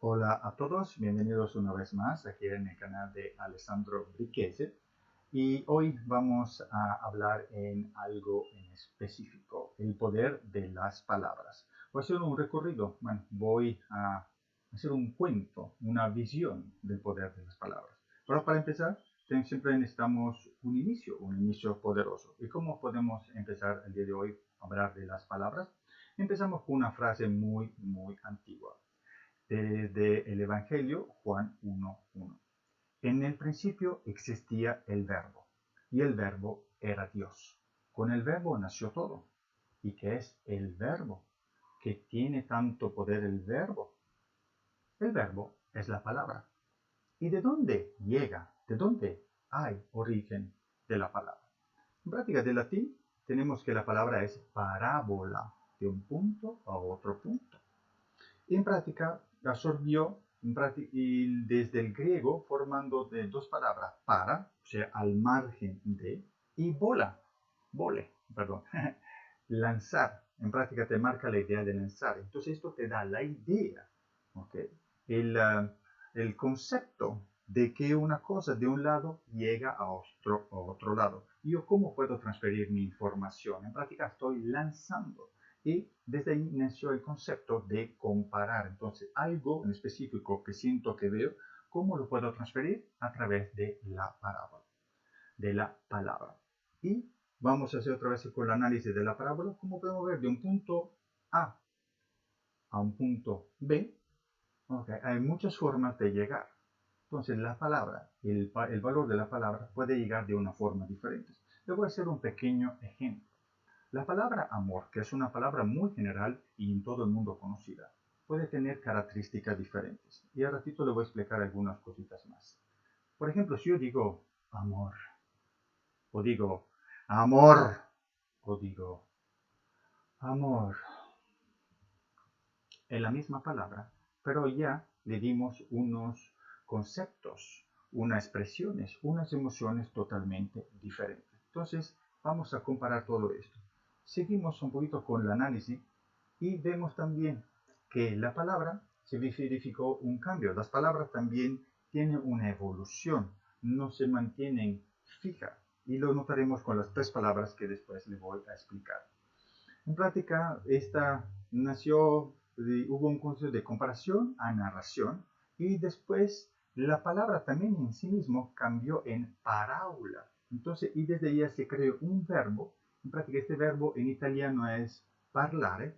Hola a todos, bienvenidos una vez más aquí en el canal de Alessandro Brichese y hoy vamos a hablar en algo en específico, el poder de las palabras. Voy a hacer un recorrido, voy a hacer un cuento, una visión del poder de las palabras. Pero para empezar, siempre necesitamos un inicio poderoso. ¿Y cómo podemos empezar el día de hoy a hablar de las palabras? Empezamos con una frase muy antigua desde el Evangelio Juan 1:1. En el principio existía el Verbo, y el Verbo era Dios. Con el Verbo nació todo. ¿Y qué es el Verbo? ¿Qué tiene tanto poder el Verbo? El Verbo es la palabra. ¿Y de dónde llega? ¿De dónde hay origen de la palabra? En práctica de latín tenemos que la palabra es parábola, de un punto a otro punto. En práctica absorbió desde el griego formando de dos palabras, para, o sea, al margen de, y perdón, lanzar. En práctica te marca la idea de lanzar. Entonces esto te da la idea, ¿okay? El concepto de que una cosa de un lado llega a otro lado. ¿Yo cómo puedo transferir mi información? En práctica estoy lanzando. Y desde ahí nació el concepto de comparar. Entonces, algo en específico que siento que veo, ¿cómo lo puedo transferir? A través de la parábola, de la palabra. Y vamos a hacer otra vez con el análisis de la parábola. ¿Cómo podemos ver de un punto a un punto B? Okay, hay muchas formas de llegar. Entonces, la palabra, el valor de la palabra puede llegar de una forma diferente. Le voy a hacer un pequeño ejemplo. La palabra amor, que es una palabra muy general y en todo el mundo conocida, puede tener características diferentes. Y al ratito le voy a explicar algunas cositas más. Por ejemplo, si yo digo amor, o digo amor, o digo amor, es la misma palabra, pero ya le dimos unos conceptos, unas expresiones, unas emociones totalmente diferentes. Entonces, vamos a comparar todo esto. Seguimos un poquito con el análisis y vemos también que la palabra se verificó un cambio. Las palabras también tienen una evolución, no se mantienen fijas. Y lo notaremos con las tres palabras que después le voy a explicar. En práctica, esta nació, hubo un concepto de comparación a narración y después la palabra también en sí mismo cambió en parábola. Entonces, y desde ella se creó un verbo. En práctica, este verbo en italiano es parlare,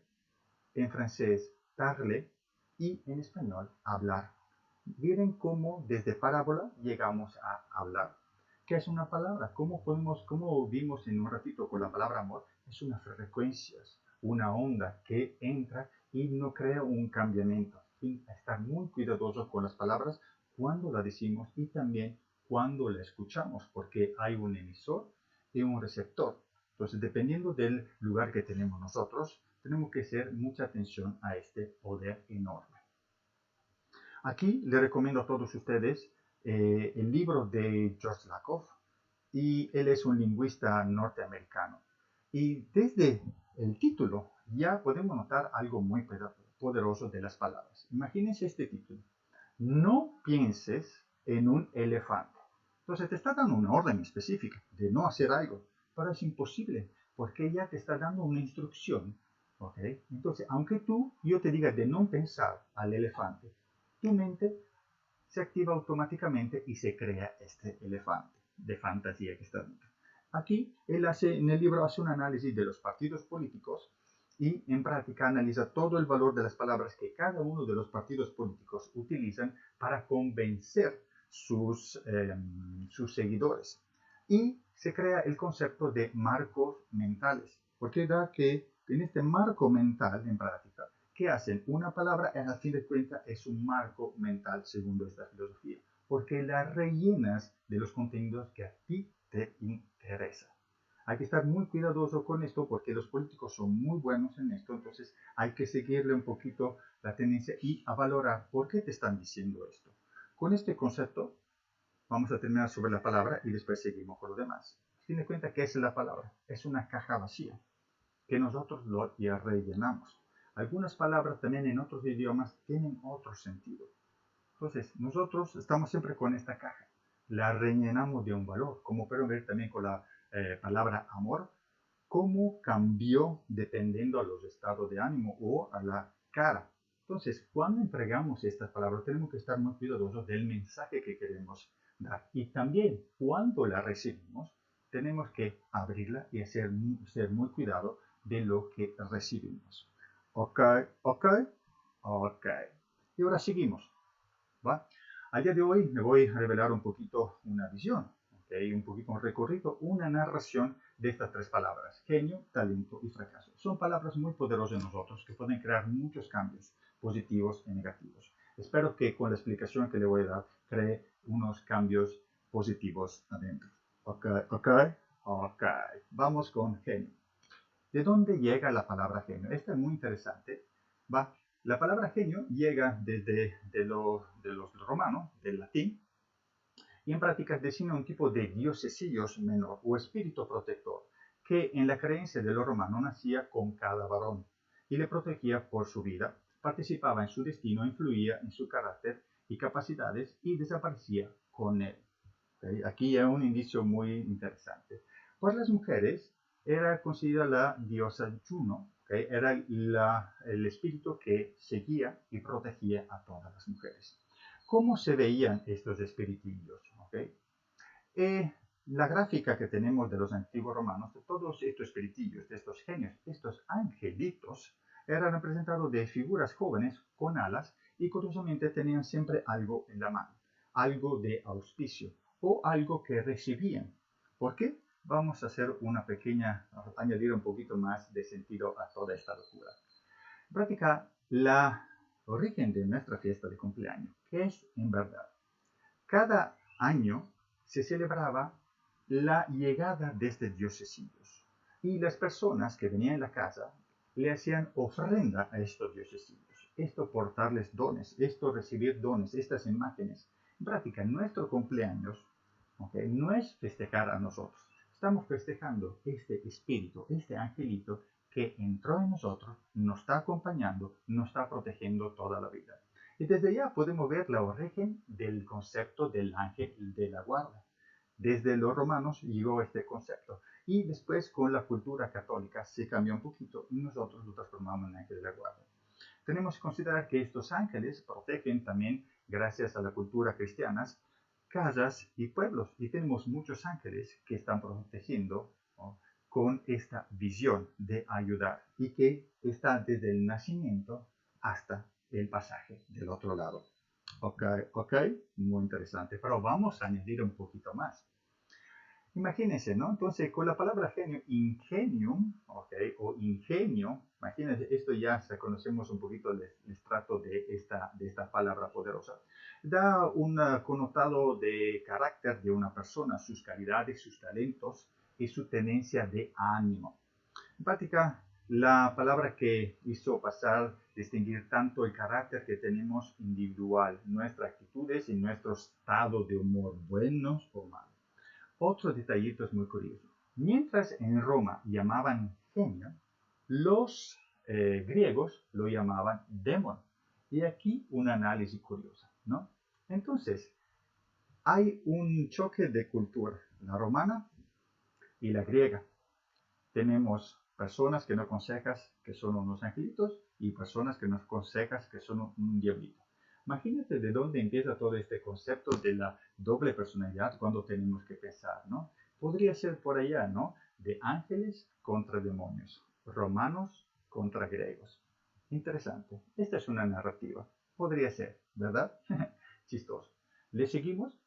en francés parler y en español hablar. Miren cómo desde parábola llegamos a hablar. ¿Qué es una palabra? ¿Cómo vimos en un ratito con la palabra amor? Es una frecuencia, una onda que entra y no crea un cambiamiento. Y estar muy cuidadosos con las palabras cuando las decimos y también cuando la escuchamos, porque hay un emisor y un receptor. Entonces, dependiendo del lugar que tenemos nosotros, tenemos que hacer mucha atención a este poder enorme. Aquí le recomiendo a todos ustedes el libro de George Lakoff, y él es un lingüista norteamericano. Y desde el título ya podemos notar algo muy poderoso de las palabras. Imagínense este título. No pienses en un elefante. Entonces te está dando una orden específica de no hacer algo, pero es imposible porque ya te está dando una instrucción. ¿Okay? Entonces, aunque yo te diga de no pensar al elefante, tu mente se activa automáticamente y se crea este elefante de fantasía que está dentro. Aquí, en el libro hace un análisis de los partidos políticos y en práctica analiza todo el valor de las palabras que cada uno de los partidos políticos utilizan para convencer sus seguidores. Y se crea el concepto de marcos mentales, porque da que en este marco mental en práctica, ¿qué hacen? Una palabra, a fin de cuentas, es un marco mental según esta filosofía, porque la rellenas de los contenidos que a ti te interesan. Hay que estar muy cuidadoso con esto porque los políticos son muy buenos en esto, entonces hay que seguirle un poquito la tendencia y a valorar por qué te están diciendo esto. Con este concepto vamos a terminar sobre la palabra y después seguimos con lo demás. Tiene en cuenta que es la palabra, es una caja vacía que nosotros ya rellenamos. Algunas palabras también en otros idiomas tienen otro sentido. Entonces, nosotros estamos siempre con esta caja. La rellenamos de un valor, como pueden ver también con la palabra amor, cómo cambió dependiendo a los estados de ánimo o a la cara. Entonces, cuando entregamos estas palabras, tenemos que estar muy cuidadosos del mensaje que queremos dar. Y también, cuando la recibimos, tenemos que abrirla y ser muy cuidado de lo que recibimos. Ok, ok, ok. Y ahora seguimos. ¿Va? Al día de hoy me voy a revelar un poquito una visión, ¿okay? Un poquito un recorrido, una narración de estas tres palabras, genio, talento y fracaso. Son palabras muy poderosas en nosotros que pueden crear muchos cambios positivos y negativos. Espero que con la explicación que le voy a dar cree unos cambios positivos adentro. Ok, ok, ok. Vamos con genio. ¿De dónde llega la palabra genio? Esta es muy interesante. ¿Va? La palabra genio llega desde de los romanos, del latín, y en práctica designa un tipo de diosesillos menor o espíritu protector que en la creencia de los romanos nacía con cada varón y le protegía por su vida, participaba en su destino, influía en su carácter y capacidades y desaparecía con él. ¿Okay? Aquí hay un indicio muy interesante. Pues las mujeres era considerada la diosa Juno, ¿okay? Era el espíritu que seguía y protegía a todas las mujeres. ¿Cómo se veían estos espiritillos? ¿Okay? La gráfica que tenemos de los antiguos romanos, de todos estos espiritillos, de estos genios, estos angelitos, eran representados de figuras jóvenes con alas y curiosamente tenían siempre algo en la mano, algo de auspicio o algo que recibían. ¿Por qué? Vamos a hacer una pequeña, añadir un poquito más de sentido a toda esta locura. En práctica, la origen de nuestra fiesta de cumpleaños, ¿qué es en verdad? Cada año se celebraba la llegada de estos diosecillos y las personas que venían a la casa le hacían ofrenda a estos diosecillos. Esto por darles dones, esto recibir dones, estas imágenes. En práctica, nuestro cumpleaños, ¿okay? No es festejar a nosotros. Estamos festejando este espíritu, este angelito que entró en nosotros, nos está acompañando, nos está protegiendo toda la vida. Y desde allá podemos ver la origen del concepto del ángel de la guarda. Desde los romanos llegó este concepto. Y después con la cultura católica se cambió un poquito y nosotros lo transformamos en ángel de la guarda. Tenemos que considerar que estos ángeles protegen también, gracias a la cultura cristiana, casas y pueblos. Y tenemos muchos ángeles que están protegiendo, ¿no? Con esta visión de ayudar y que está desde el nacimiento hasta el pasaje del otro lado. Ok, ok, muy interesante. Pero vamos a añadir un poquito más. Imagínense, ¿no? Entonces, con la palabra genio, ingenium, ¿ok? O ingenio, imagínense, esto ya conocemos un poquito el estrato de esta palabra poderosa. Da un connotado de carácter de una persona, sus calidades, sus talentos y su tenencia de ánimo. En práctica, la palabra que hizo pasar, distinguir tanto el carácter que tenemos individual, nuestras actitudes y nuestro estado de humor, buenos o malos. Otro detallito es muy curioso. Mientras en Roma llamaban genio, los griegos lo llamaban demon. Y aquí un análisis curioso, ¿no? Entonces, hay un choque de cultura, la romana y la griega. Tenemos personas que nos aconsejas que son unos angelitos y personas que nos aconsejas que son un diablito. Imagínate de dónde empieza todo este concepto de la doble personalidad cuando tenemos que pensar, ¿no? Podría ser por allá, ¿no? De ángeles contra demonios, romanos contra griegos. Interesante. Esta es una narrativa. Podría ser, ¿verdad? Chistoso. ¿Le seguimos?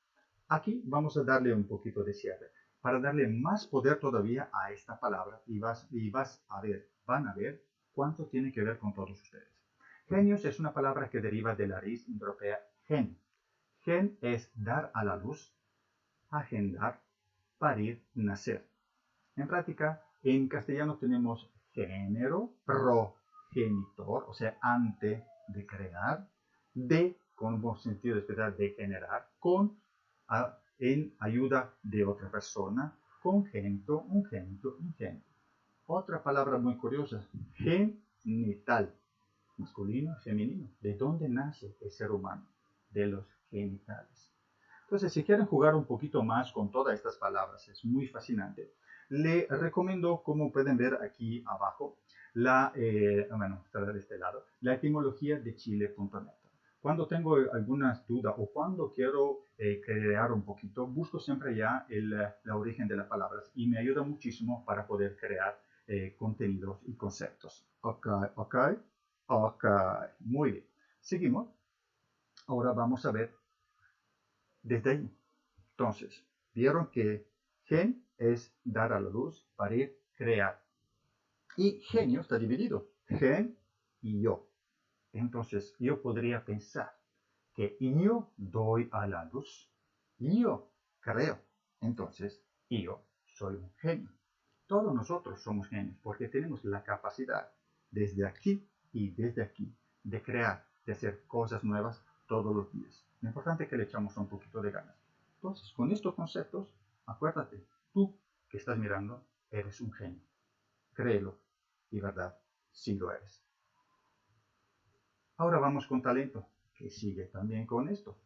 Aquí vamos a darle un poquito de cierre para darle más poder todavía a esta palabra y van a ver cuánto tiene que ver con todos ustedes. Genios es una palabra que deriva de la raíz indoeuropea gen. Gen es dar a la luz, agendar, parir, nacer. En práctica, en castellano tenemos género, progenitor, o sea, antes de crear, de, con un sentido especial de generar, en ayuda de otra persona, congénito, ungénito, ingénito. Otra palabra muy curiosa, genital, masculino, femenino. ¿De dónde nace el ser humano? de los genitales. Entonces, si quieren jugar un poquito más con todas estas palabras, es muy fascinante. Le recomiendo, como pueden ver aquí abajo, está de este lado, la etimología de chile.net. Cuando tengo algunas dudas o cuando quiero crear un poquito, busco siempre ya la origen de las palabras y me ayuda muchísimo para poder crear contenidos y conceptos. Ok. Muy bien. Seguimos. Ahora vamos a ver desde ahí. Entonces, vieron que gen es dar a la luz, parir, crear. Y genio está dividido. Gen y yo. Entonces, yo podría pensar que yo doy a la luz, yo creo. Entonces, yo soy un genio. Todos nosotros somos genios porque tenemos la capacidad desde aquí y desde aquí de crear, de hacer cosas nuevas todos los días. Lo importante es que le echamos un poquito de ganas. Entonces, con estos conceptos, acuérdate, tú que estás mirando, eres un genio. Créelo y verdad, sí lo eres. Ahora vamos con talento, que sigue también con esto.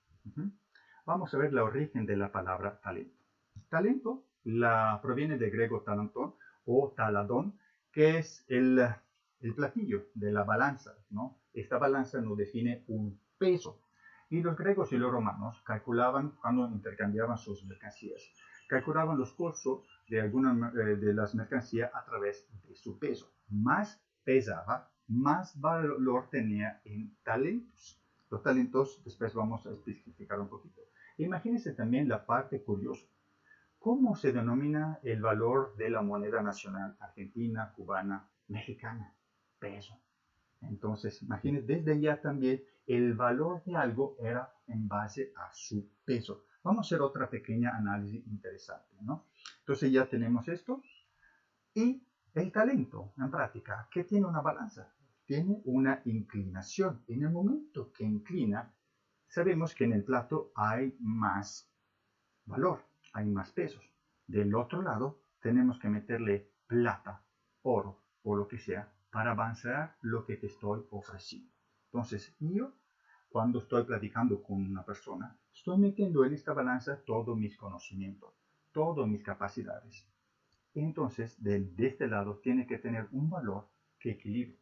Vamos a ver la origen de la palabra talento. Talento proviene del griego talantón o taladón, que es el platillo de la balanza, ¿no? Esta balanza nos define un peso. Y los griegos y los romanos calculaban cuando intercambiaban sus mercancías. Calculaban los costos de las mercancías a través de su peso. Más pesaba, más valor tenía en talentos. Los talentos después vamos a especificar un poquito. Imagínense también la parte curiosa. ¿Cómo se denomina el valor de la moneda nacional argentina, cubana, mexicana? Peso. Entonces, imagínense, desde ya también el valor de algo era en base a su peso. Vamos a hacer otra pequeña análisis interesante, ¿no? Entonces ya tenemos esto. Y el talento, en práctica, ¿qué tiene una balanza? Tiene una inclinación. En el momento que inclina, sabemos que en el plato hay más valor, hay más pesos. Del otro lado, tenemos que meterle plata, oro o lo que sea para avanzar lo que te estoy ofreciendo. Entonces, yo, cuando estoy platicando con una persona, estoy metiendo en esta balanza todos mis conocimientos, todas mis capacidades. Entonces, de este lado, tiene que tener un valor que equilibre.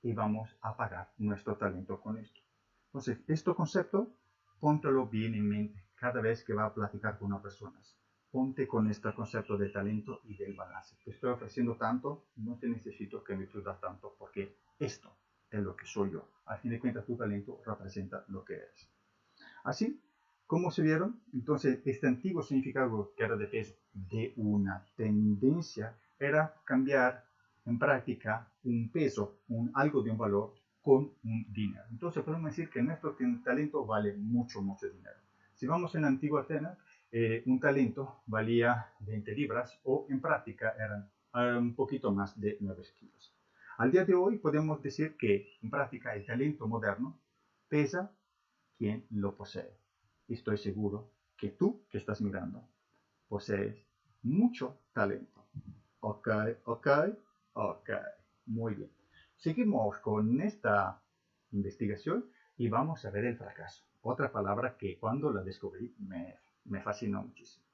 Y vamos a pagar nuestro talento con esto. Entonces, este concepto, póntelo bien en mente cada vez que va a platicar con una persona. Ponte con este concepto de talento y del balance. Te estoy ofreciendo tanto, no te necesito que me ayudas tanto, porque esto es lo que soy yo. Al fin de cuentas, tu talento representa lo que eres. Así, ¿cómo se vieron? Entonces, este antiguo significado que era de peso, de una tendencia, era cambiar en práctica un peso, algo de un valor, con un dinero. Entonces podemos decir que nuestro talento vale mucho, mucho dinero. Si vamos en la antigua Atenas, un talento valía 20 libras o en práctica eran un poquito más de 9 kilos. Al día de hoy podemos decir que en práctica el talento moderno pesa quien lo posee. Estoy seguro que tú que estás mirando posees mucho talento. Ok. Muy bien. Seguimos con esta investigación y vamos a ver el fracaso. Otra palabra que cuando la descubrí me fascinó muchísimo.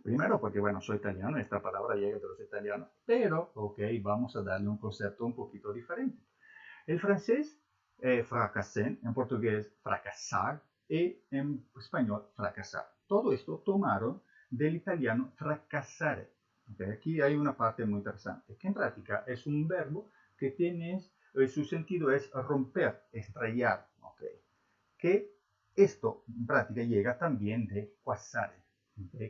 Primero porque, bueno, soy italiano, esta palabra llega de los italianos, pero, vamos a darle un concepto un poquito diferente. El francés, fracasen, en portugués, fracasar, y en español, fracasar. Todo esto tomaron del italiano fracasare. Aquí hay una parte muy interesante, que en práctica es un verbo que tiene, su sentido es romper, estrellar. Que esto en práctica llega también de quasare,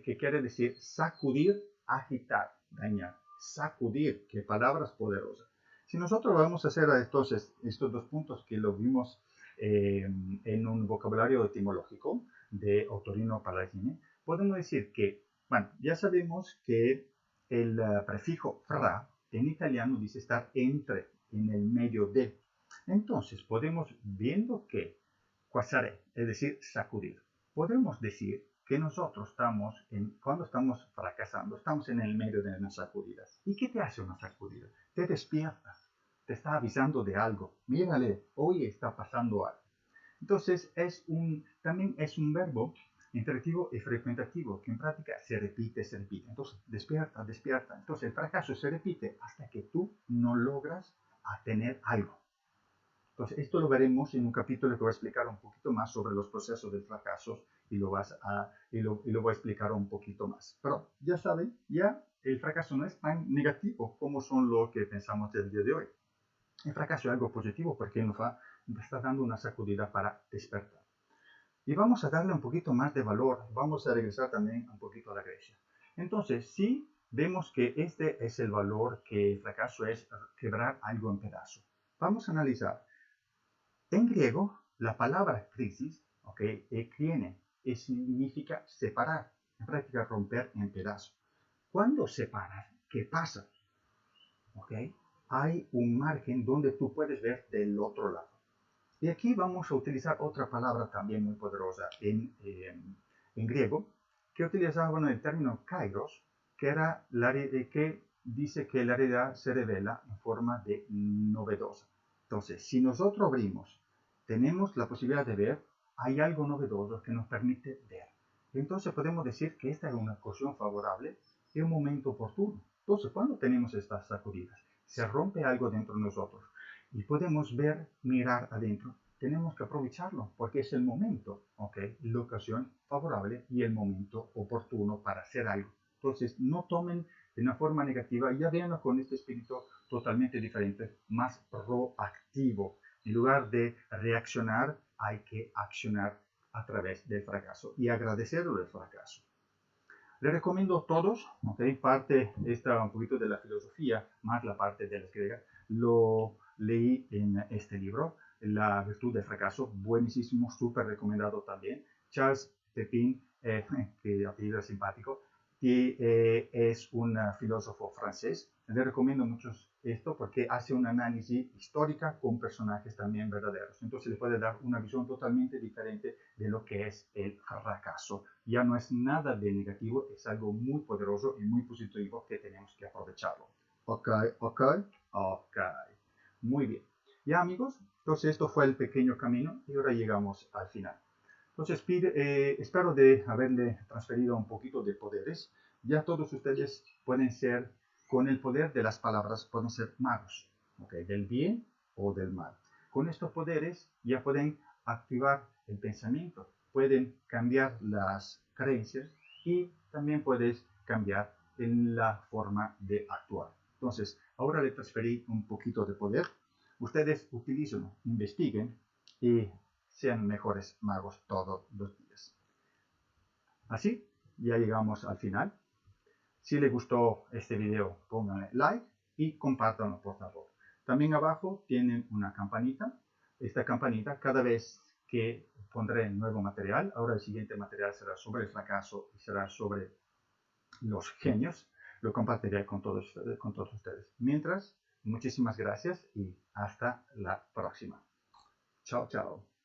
que quiere decir sacudir, agitar, dañar. Sacudir, qué palabras poderosas. Si nosotros vamos a hacer entonces estos dos puntos que lo vimos en un vocabulario etimológico de Ottorino Palladini, podemos decir que, bueno, ya sabemos que el prefijo fra en italiano dice estar entre, en el medio de. Entonces podemos, viendo que quasare, es decir, sacudir, podemos decir que nosotros cuando estamos fracasando, estamos en el medio de una sacudida. ¿Y qué te hace una sacudida? Te despierta, te está avisando de algo. Mírale, hoy está pasando algo. Entonces, también es un verbo interactivo y frecuentativo, que en práctica se repite, se repite. Entonces, despierta, despierta. Entonces, el fracaso se repite hasta que tú no logras tener algo. Entonces, esto lo veremos en un capítulo que va a explicar un poquito más sobre los procesos del fracaso y lo voy a explicar un poquito más. Pero ya saben, ya el fracaso no es tan negativo como son lo que pensamos del día de hoy. El fracaso es algo positivo porque nos está dando una sacudida para despertar. Y vamos a darle un poquito más de valor. Vamos a regresar también un poquito a la Grecia. Entonces, si vemos que este es el valor, que el fracaso es quebrar algo en pedazos. Vamos a analizar. En griego, la palabra crisis, kriene, significa separar, en práctica romper en pedazos. Cuando separas, ¿qué pasa? Hay un margen donde tú puedes ver del otro lado. Y aquí vamos a utilizar otra palabra también muy poderosa en griego, que utilizaban el término kairos, que dice que la realidad se revela en forma de novedosa. Entonces, si nosotros abrimos, tenemos la posibilidad de ver, hay algo novedoso que nos permite ver. Entonces podemos decir que esta es una ocasión favorable y un momento oportuno. Entonces, cuando tenemos estas sacudidas, se rompe algo dentro de nosotros y podemos ver, mirar adentro, tenemos que aprovecharlo porque es el momento, la ocasión favorable y el momento oportuno para hacer algo. Entonces, no tomen de una forma negativa, ya véanlo con este espíritu totalmente diferente, más proactivo. En lugar de reaccionar, hay que accionar a través del fracaso y agradecerlo del fracaso. Les recomiendo a todos, parte esta un poquito de la filosofía, más la parte de las griegas, lo leí en este libro, La virtud del fracaso, buenísimo, súper recomendado también. Charles Pepin, que apellido simpático, que es un filósofo francés. Les recomiendo mucho esto porque hace un análisis histórica con personajes también verdaderos. Entonces le puede dar una visión totalmente diferente de lo que es el fracaso. Ya no es nada de negativo, es algo muy poderoso y muy positivo que tenemos que aprovecharlo. Ok. Muy bien. Ya amigos, entonces esto fue el pequeño camino y ahora llegamos al final. Entonces espero de haberle transferido un poquito de poderes. Ya todos ustedes pueden ser, con el poder de las palabras, pueden ser magos, del bien o del mal. Con estos poderes ya pueden activar el pensamiento, pueden cambiar las creencias y también puedes cambiar en la forma de actuar. Entonces, ahora le transferí un poquito de poder. Ustedes utilícenlo, investiguen y sean mejores magos todos los días. Así, ya llegamos al final. Si les gustó este video, pónganle like y compártanlo, por favor. También abajo tienen una campanita. Esta campanita, cada vez que pondré nuevo material, ahora el siguiente material será sobre el fracaso y será sobre los genios, lo compartiré con todos ustedes. Mientras, muchísimas gracias y hasta la próxima. Chao, chao.